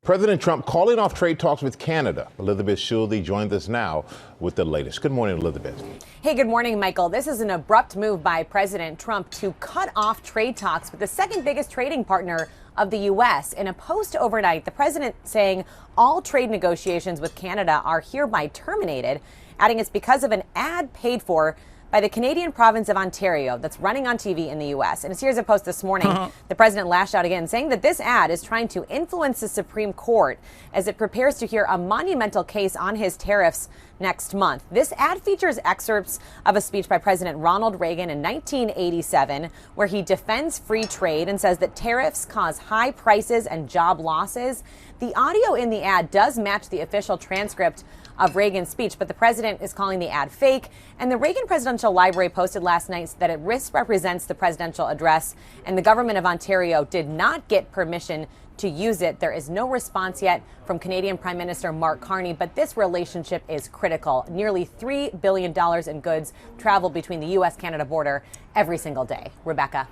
President Trump calling off trade talks with Canada. Elizabeth Schulze joins us now with the latest. Good morning, Elizabeth. Hey, good morning, Michael. This is an abrupt move by President Trump to cut off trade talks with the second biggest trading partner of the U.S. In a post overnight, the president saying all trade negotiations with Canada are hereby terminated, adding it's because of an ad paid for by the Canadian province of Ontario that's running on TV in the U.S. In a series of posts this morning, the president lashed out again, saying that this ad is trying to influence the Supreme Court as it prepares to hear a monumental case on his tariffs next month. This ad features excerpts of a speech by President Ronald Reagan in 1987, where he defends free trade and says that tariffs cause high prices and job losses. The audio in the ad does match the official transcript of Reagan's speech, but the president is calling the ad fake. And the Reagan Presidential Library posted last night that it misrepresents the presidential address, and the government of Ontario did not get permission to use it. There is no response yet from Canadian Prime Minister Mark Carney, but this relationship is critical. Nearly $3 billion in goods travel between the U.S.-Canada border every single day. Rebecca.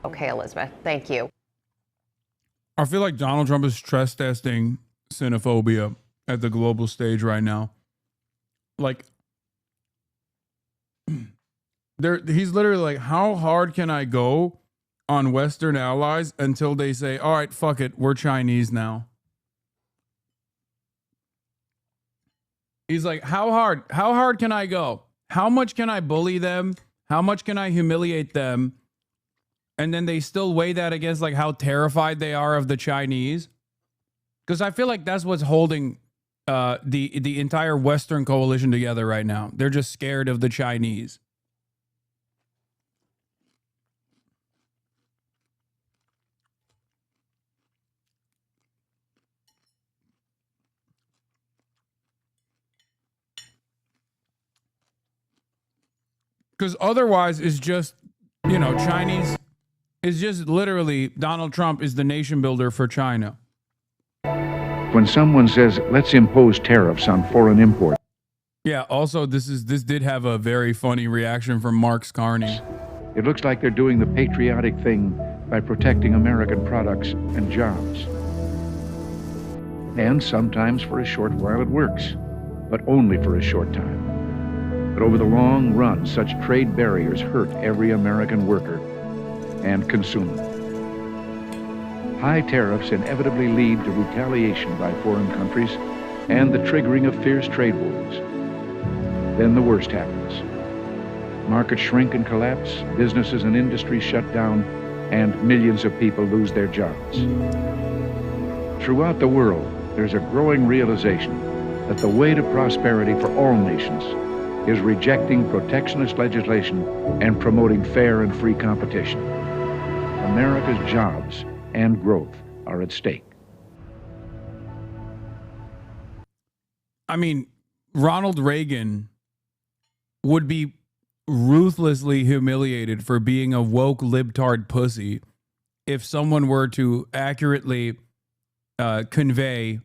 Okay, Elizabeth, thank you. I feel like Donald Trump is stress testing xenophobia at the global stage right now. Like, he's literally like, how hard can I go on Western allies until they say, all right, fuck it, we're Chinese now? He's like, how hard can I go? How much can I bully them? How much can I humiliate them? And then they still weigh that against like how terrified they are of the Chinese. Because I feel like that's what's holding the entire Western coalition together right now. They're just scared of the Chinese. Because otherwise it's just, you know, Chinese is just literally Donald Trump is the nation builder for China. When someone says, let's impose tariffs on foreign imports. Yeah, also, this did have a very funny reaction from Mark Carney. It looks like they're doing the patriotic thing by protecting American products and jobs. And sometimes for a short while it works, but only for a short time. But over the long run, such trade barriers hurt every American worker and consumer. High tariffs inevitably lead to retaliation by foreign countries and the triggering of fierce trade wars. Then the worst happens. Markets shrink and collapse, businesses and industries shut down, and millions of people lose their jobs. Throughout the world, there's a growing realization that the way to prosperity for all nations is rejecting protectionist legislation and promoting fair and free competition. America's jobs and growth are at stake. I mean, Ronald Reagan would be ruthlessly humiliated for being a woke libtard pussy if someone were to accurately convey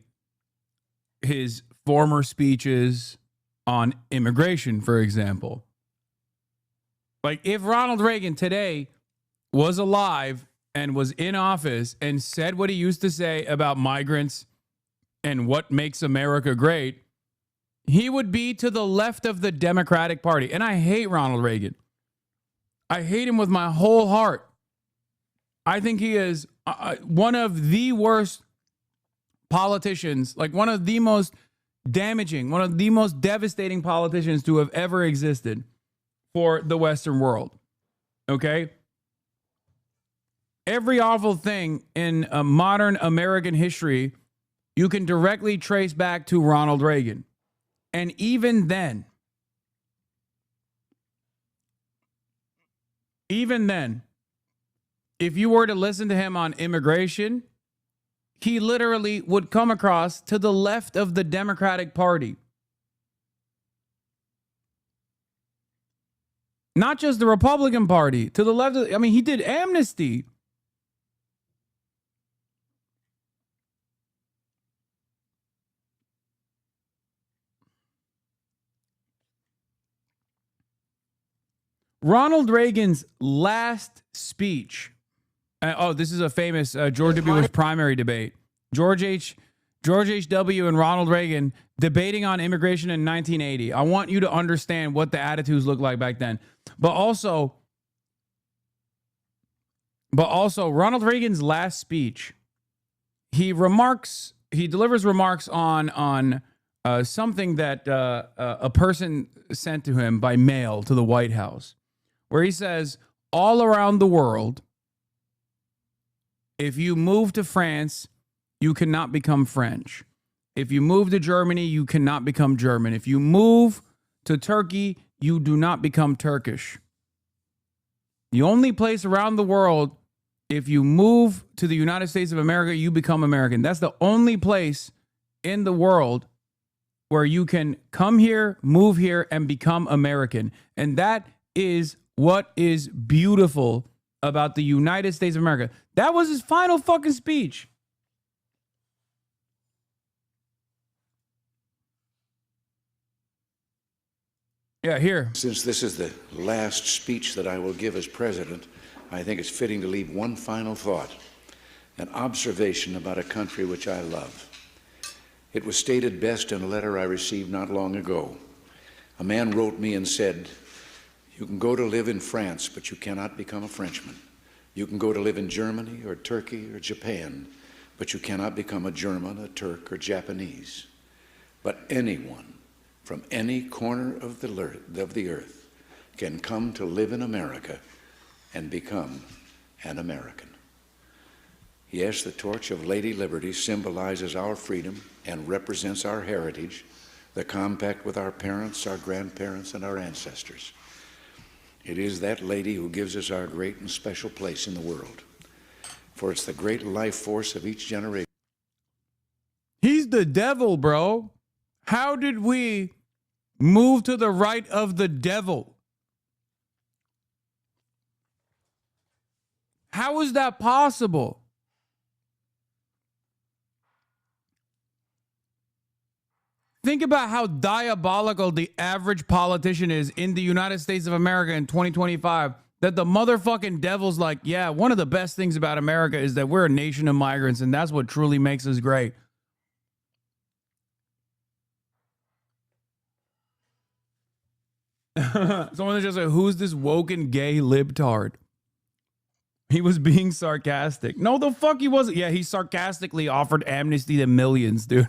his former speeches on immigration, for example. Like, if Ronald Reagan today was alive and was in office and said what he used to say about migrants and what makes America great, he would be to the left of the Democratic Party. And I hate Ronald Reagan. I hate him with my whole heart. I think he is one of the worst politicians, like one of the most damaging, one of the most devastating politicians to have ever existed for the Western world. Okay? Every awful thing in modern American history, you can directly trace back to Ronald Reagan. And even then, if you were to listen to him on immigration, he literally would come across to the left of the Democratic Party. Not just the Republican Party, to the left of, I mean, he did amnesty. Ronald Reagan's last speech. This is a famous George W. Bush primary debate. George H.W. and Ronald Reagan debating on immigration in 1980. I want you to understand what the attitudes looked like back then. But also Ronald Reagan's last speech, he delivers remarks on something that a person sent to him by mail to the White House, where he says, all around the world, if you move to France, you cannot become French. If you move to Germany, you cannot become German. If you move to Turkey, you do not become Turkish. The only place around the world, if you move to the United States of America, you become American. That's the only place in the world where you can come here, move here, and become American. And that is what is beautiful about the United States of America. That was his final fucking speech. Yeah, here. Since this is the last speech that I will give as president, I think it's fitting to leave one final thought, an observation about a country which I love. It was stated best in a letter I received not long ago. A man wrote me and said, you can go to live in France, but you cannot become a Frenchman. You can go to live in Germany or Turkey or Japan, but you cannot become a German, a Turk, or Japanese. But anyone from any corner of the earth can come to live in America and become an American. Yes, the torch of Lady Liberty symbolizes our freedom and represents our heritage, the compact with our parents, our grandparents, and our ancestors. It is that lady who gives us our great and special place in the world, for it's the great life force of each generation. He's the devil, bro. How did we move to the right of the devil? How is that possible? Think about how diabolical the average politician is in the United States of America in 2025, that the motherfucking devil's like, yeah, one of the best things about America is that we're a nation of migrants, and that's what truly makes us great. Someone just said, who's this woken gay libtard? He was being sarcastic. No, the fuck he wasn't. Yeah, he sarcastically offered amnesty to millions, dude.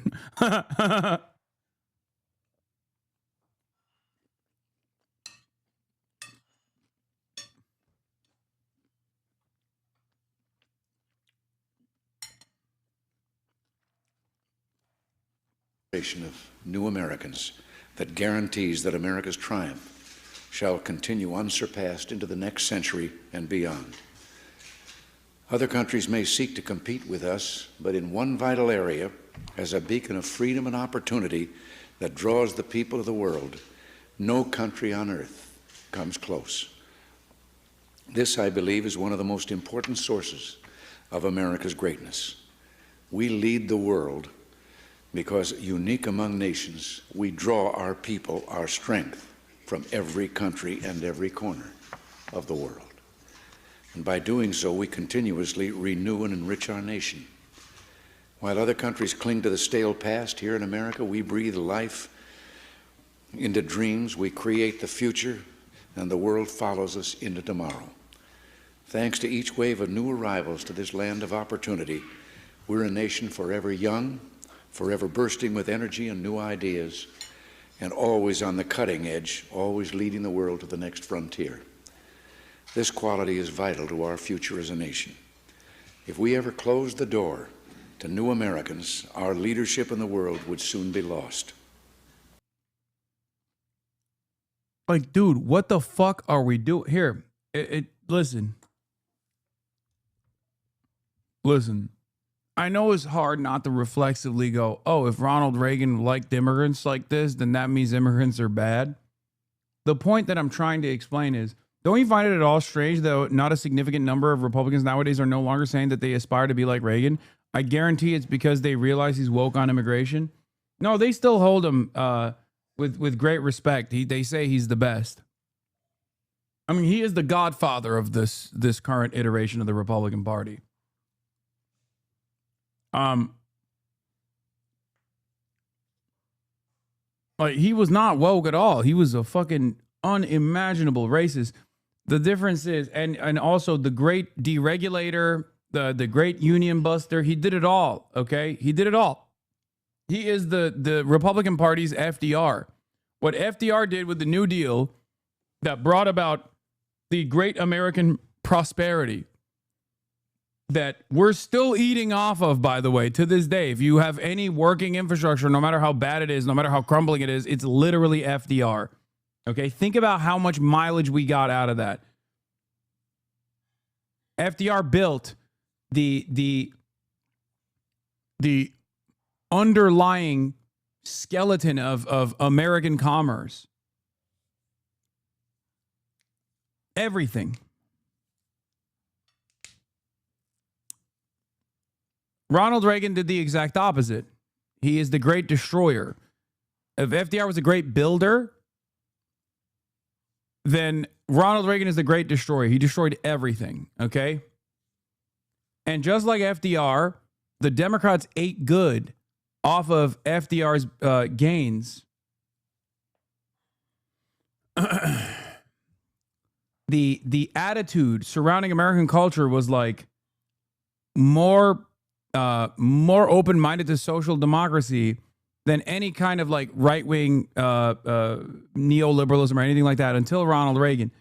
Of new Americans that guarantees that America's triumph shall continue unsurpassed into the next century and beyond. Other countries may seek to compete with us, but in one vital area, as a beacon of freedom and opportunity that draws the people of the world, no country on earth comes close. This, I believe, is one of the most important sources of America's greatness. We lead the world because, unique among nations, we draw our people, our strength, from every country and every corner of the world. And by doing so, we continuously renew and enrich our nation. While other countries cling to the stale past, here in America, we breathe life into dreams, we create the future, and the world follows us into tomorrow. Thanks to each wave of new arrivals to this land of opportunity, we're a nation forever young, forever bursting with energy and new ideas, and always on the cutting edge, always leading the world to the next frontier. This quality is vital to our future as a nation. If we ever closed the door to new Americans, our leadership in the world would soon be lost. Like, dude, what the fuck are we doing here? Listen. I know it's hard not to reflexively go, oh, if Ronald Reagan liked immigrants like this, then that means immigrants are bad. The point that I'm trying to explain is, don't you find it at all strange that not a significant number of Republicans nowadays are no longer saying that they aspire to be like Reagan? I guarantee it's because they realize he's woke on immigration. No, they still hold him with great respect. They say he's the best. I mean, he is the godfather of this current iteration of the Republican Party. Like, he was not woke at all. He was a fucking unimaginable racist. The difference is, and also the great deregulator, the great union buster, he did it all, okay? He did it all. He is the Republican Party's FDR. What FDR did with the New Deal that brought about the great American prosperity that we're still eating off of, by the way, to this day. If you have any working infrastructure, no matter how bad it is, no matter how crumbling it is, it's literally FDR. Okay, think about how much mileage we got out of that. FDR built the underlying skeleton of American commerce. Everything. Ronald Reagan did the exact opposite. He is the great destroyer. If FDR was a great builder, then Ronald Reagan is the great destroyer. He destroyed everything, okay? And just like FDR, the Democrats ate good off of FDR's gains. The attitude surrounding American culture was like more open-minded to social democracy than any kind of like right-wing neoliberalism or anything like that until Ronald Reagan.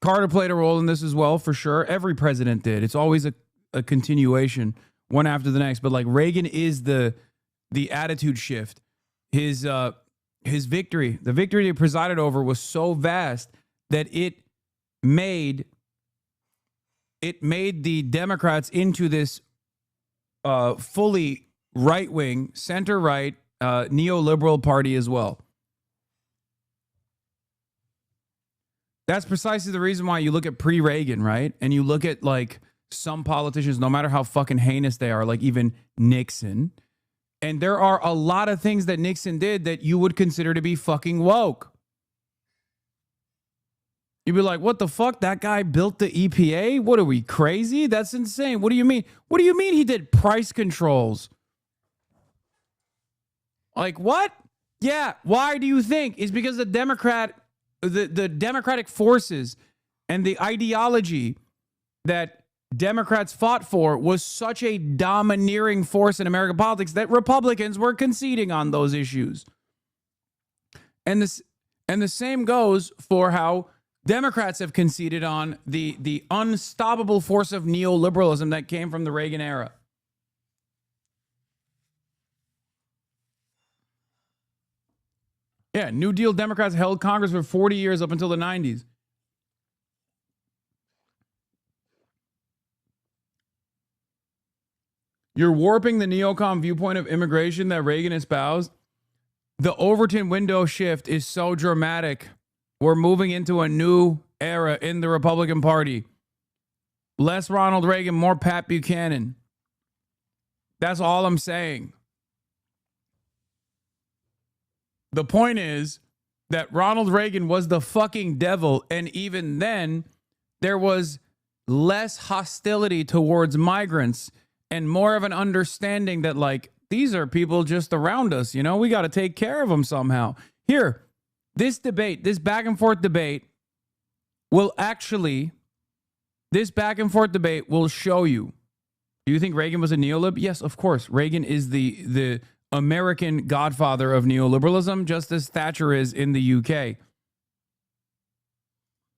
Carter played a role in this as well, for sure. Every president did. It's always a continuation, one after the next. But like Reagan is the attitude shift. His victory, the victory he presided over, was so vast that it made the Democrats into this fully right-wing, center-right, neoliberal party as well. That's precisely the reason why you look at pre-Reagan, right? And you look at like some politicians, no matter how fucking heinous they are, like even Nixon. And there are a lot of things that Nixon did that you would consider to be fucking woke. You'd be like, what the fuck? That guy built the EPA? What are we, crazy? That's insane. What do you mean? What do you mean he did price controls? Like, what? Yeah, why do you think? It's because the democratic forces and the ideology that Democrats fought for was such a domineering force in American politics that Republicans were conceding on those issues. And the same goes for how Democrats have conceded on the unstoppable force of neoliberalism that came from the Reagan era. Yeah, New Deal Democrats held Congress for 40 years up until the 90s. You're warping the neocon viewpoint of immigration that Reagan espoused. The Overton window shift is so dramatic. We're moving into a new era in the Republican Party. Less Ronald Reagan, more Pat Buchanan. That's all I'm saying. The point is that Ronald Reagan was the fucking devil, and even then, there was less hostility towards migrants and more of an understanding that, like, these are people just around us, you know? We got to take care of them somehow. Here, this debate, this back and forth debate will show you. Do you think Reagan was a neolib? Yes, of course. Reagan is the American godfather of neoliberalism, just as Thatcher is in the UK.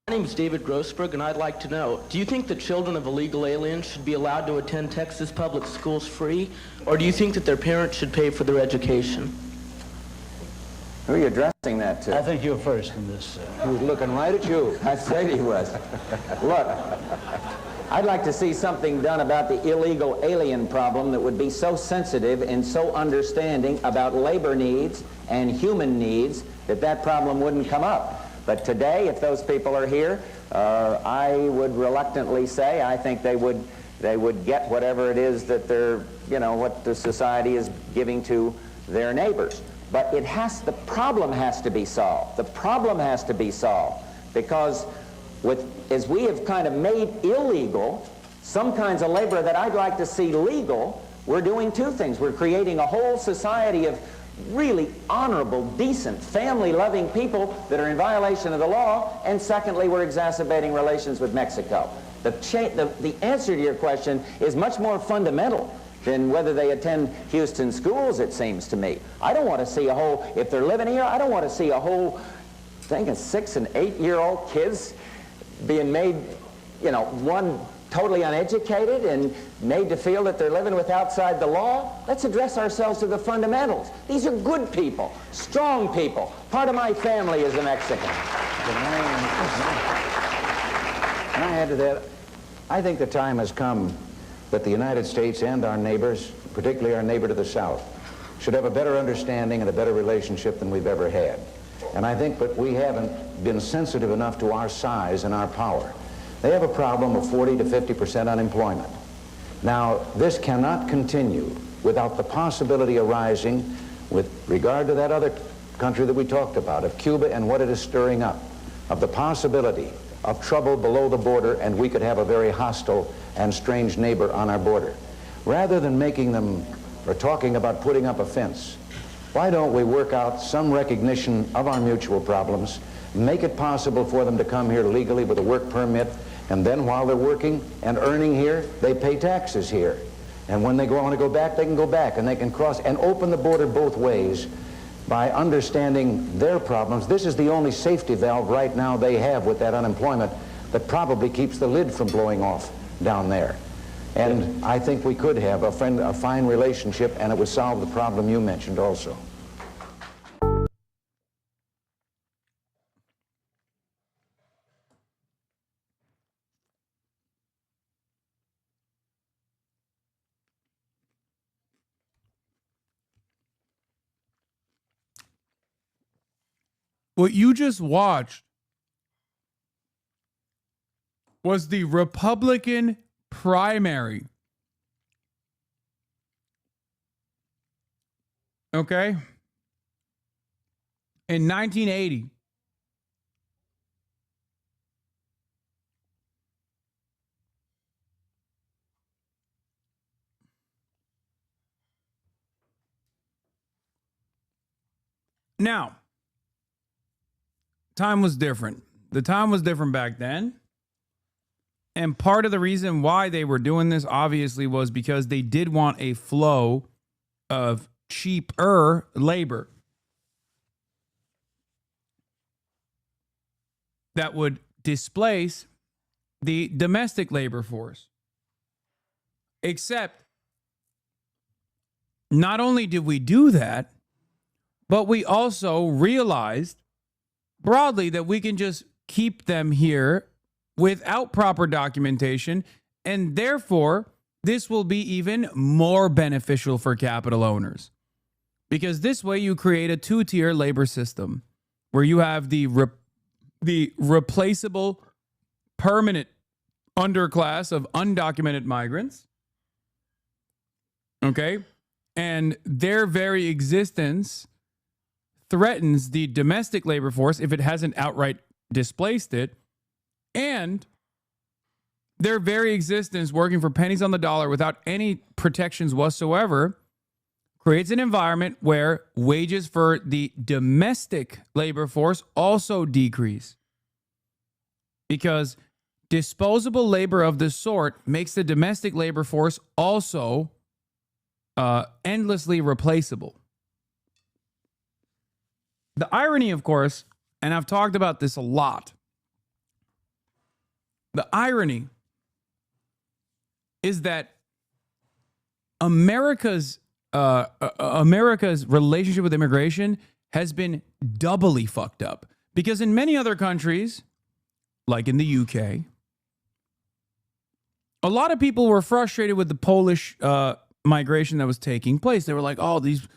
My name is David Grossberg, and I'd like to know, do you think the children of illegal aliens should be allowed to attend Texas public schools free, or do you think that their parents should pay for their education? Who are you addressing that to? I think you're first in this. He was looking right at you. I said he was. Look, I'd like to see something done about the illegal alien problem that would be so sensitive and so understanding about labor needs and human needs that problem wouldn't come up. But today, if those people are here, I would reluctantly say I think they would get whatever it is that they're, you know, what the society is giving to their neighbors. But the problem has to be solved. The problem has to be solved because as we have kind of made illegal some kinds of labor that I'd like to see legal, we're doing two things. We're creating a whole society of really honorable, decent, family-loving people that are in violation of the law, and secondly, we're exacerbating relations with Mexico. The answer to your question is much more fundamental than whether they attend Houston schools, it seems to me. I don't want to see a whole, if they're living here, I don't want to see a whole thing of 6- and 8-year-old kids being made, you know, one totally uneducated and made to feel that they're living with outside the law. Let's address ourselves to the fundamentals. These are good people, strong people. Part of my family is a Mexican. Can I add to that? I think the time has come that the United States and our neighbors, particularly our neighbor to the south, should have a better understanding and a better relationship than we've ever had. And I think that we haven't been sensitive enough to our size and our power. They have a problem of 40 to 50% unemployment. Now, this cannot continue without the possibility arising with regard to that other country that we talked about, of Cuba and what it is stirring up, of the possibility of trouble below the border, and we could have a very hostile and strange neighbor on our border. Rather than making them or talking about putting up a fence, why don't we work out some recognition of our mutual problems, make it possible for them to come here legally with a work permit, and then while they're working and earning here, they pay taxes here. And when they want to go back, they can go back, and they can cross and open the border both ways by understanding their problems. This is the only safety valve right now they have with that unemployment that probably keeps the lid from blowing off down there. And I think we could have a fine relationship, and it would solve the problem you mentioned also. What you just watched was the Republican primary. Okay? In 1980. Now, time was different. The time was different back then. And part of the reason why they were doing this, obviously, was because they did want a flow of cheaper labor that would displace the domestic labor force. Except, not only did we do that, but we also realized broadly that we can just keep them here without proper documentation, and therefore this will be even more beneficial for capital owners, because this way you create a two-tier labor system where you have the replaceable permanent underclass of undocumented migrants, okay, and their very existence threatens the domestic labor force if it hasn't outright displaced it, and their very existence working for pennies on the dollar without any protections whatsoever creates an environment where wages for the domestic labor force also decrease, because disposable labor of this sort makes the domestic labor force also endlessly replaceable. The irony, of course, and I've talked about this a lot, the irony is that America's relationship with immigration has been doubly fucked up, because in many other countries, like in the UK, a lot of people were frustrated with the Polish migration that was taking place. They were like, oh, these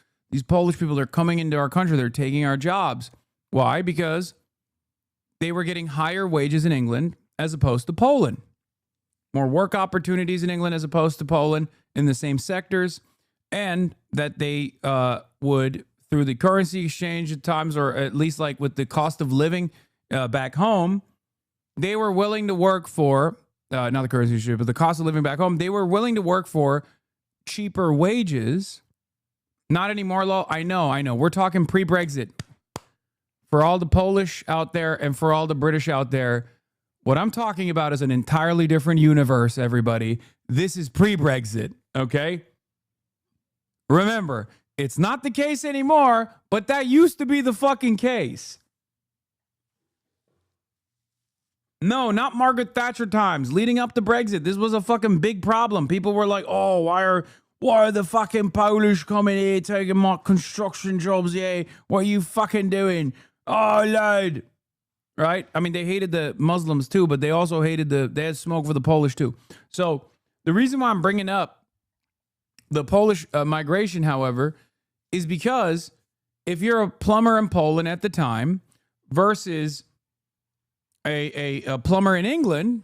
Polish people are coming into our country. They're taking our jobs. Why? Because they were getting higher wages in England as opposed to Poland. More work opportunities in England as opposed to Poland in the same sectors. And that they would, through the currency exchange at times, or at least like with the cost of living back home, they were willing to work for, not the currency exchange, but the cost of living back home, they were willing to work for cheaper wages Not anymore, Lo. I know. We're talking pre-Brexit. For all the Polish out there and for all the British out there, what I'm talking about is an entirely different universe, everybody. This is pre-Brexit, okay? Remember, it's not the case anymore, but that used to be the fucking case. No, not Margaret Thatcher times. Leading up to Brexit, this was a fucking big problem. People were like, oh, why are the fucking Polish coming here taking my construction jobs here? What are you fucking doing? Oh, lad. Right? I mean, they hated the Muslims too, but they also hated they had smoke for the Polish too. So the reason why I'm bringing up the Polish migration, however, is because if you're a plumber in Poland at the time versus a plumber in England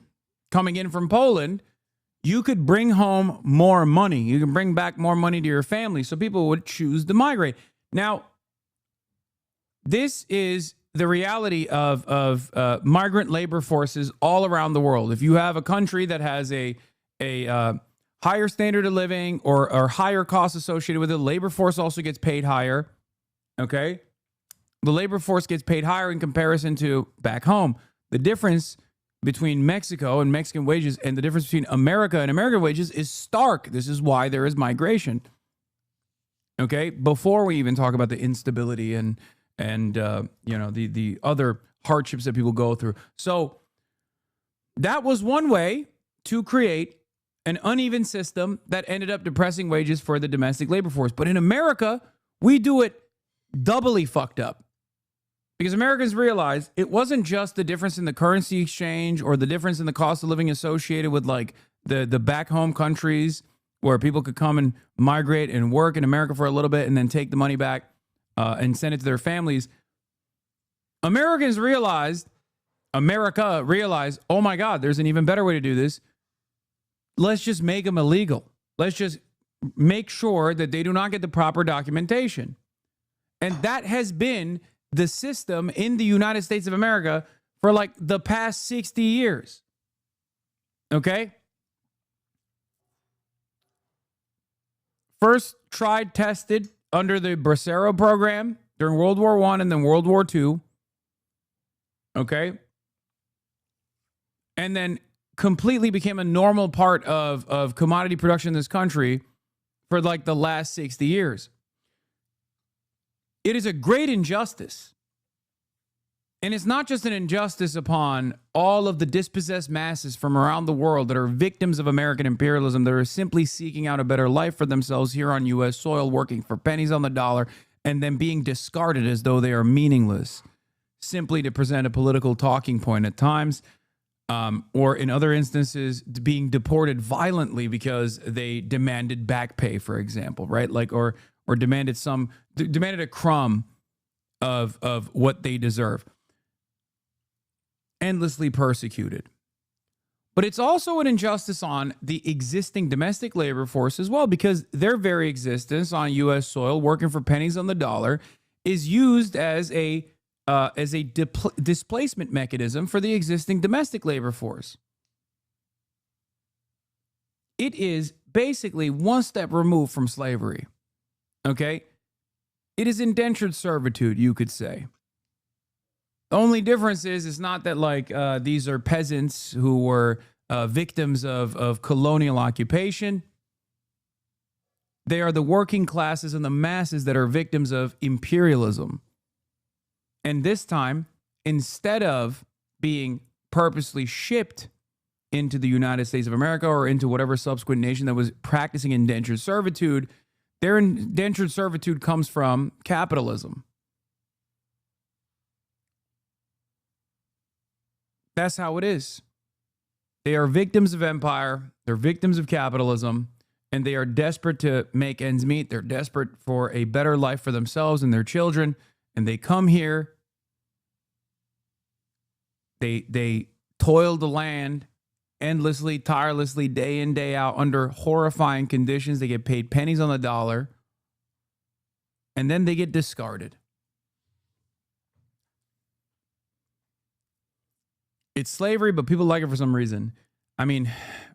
coming in from Poland, you could bring home more money. You can bring back more money to your family. So people would choose to migrate. Now, this is the reality of migrant labor forces all around the world. If you have a country that has a higher standard of living or higher costs associated with it, the labor force also gets paid higher. Okay? The labor force gets paid higher in comparison to back home. The difference between Mexico and Mexican wages and the difference between America and American wages is stark. This is why there is migration. Okay? Before we even talk about the instability and the other hardships that people go through. So that was one way to create an uneven system that ended up depressing wages for the domestic labor force. But in America, we do it doubly fucked up. Because Americans realized it wasn't just the difference in the currency exchange or the difference in the cost of living associated with like the back home countries where people could come and migrate and work in America for a little bit and then take the money back and send it to their families. America realized, oh my God, there's an even better way to do this. Let's just make them illegal. Let's just make sure that they do not get the proper documentation. And that has been the system in the United States of America for like the past 60 years. Okay? First tried, tested under the Bracero program during World War I and then World War II. Okay? And then completely became a normal part of commodity production in this country for like the last 60 years. It is a great injustice. And it's not just an injustice upon all of the dispossessed masses from around the world that are victims of American imperialism that are simply seeking out a better life for themselves here on U.S. soil, working for pennies on the dollar, and then being discarded as though they are meaningless, simply to present a political talking point at times, or in other instances, being deported violently because they demanded back pay, for example, right? Like, or demanded a crumb of what they deserve. Endlessly persecuted. But it's also an injustice on the existing domestic labor force as well, because their very existence on U.S. soil, working for pennies on the dollar, is used as a displacement mechanism for the existing domestic labor force. It is basically one step removed from slavery. Okay? It is indentured servitude, you could say. The only difference is it's not that like these are peasants who were victims of colonial occupation. They are the working classes and the masses that are victims of imperialism. And this time, instead of being purposely shipped into the United States of America or into whatever subsequent nation that was practicing indentured servitude, their indentured servitude comes from capitalism. That's how it is. They are victims of empire. They're victims of capitalism, and they are desperate to make ends meet. They're desperate for a better life for themselves and their children, and they come here. They toil the land endlessly, tirelessly, day in, day out, under horrifying conditions. They get paid pennies on the dollar, and then they get discarded. It's slavery, but people like it for some reason. I mean,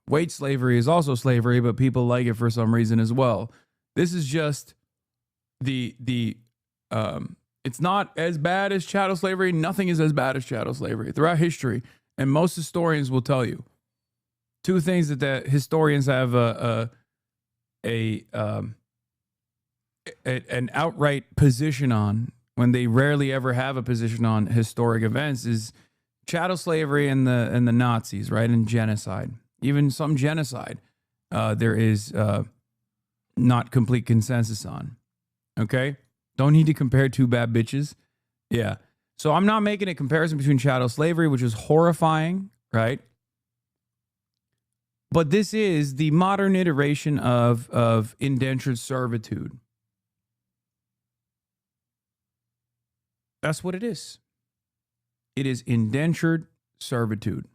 wage slavery is also slavery, but people like it for some reason as well. This is just it's not as bad as chattel slavery. Nothing is as bad as chattel slavery throughout history, and most historians will tell you two things that the historians have an outright position on when they rarely ever have a position on historic events is chattel slavery and the Nazis, right, and genocide. Even some genocide, there is not complete consensus on. Okay, don't need to compare two bad bitches. Yeah, so I'm not making a comparison between chattel slavery, which is horrifying, right? But this is the modern iteration of indentured servitude. That's what it is. It is indentured servitude.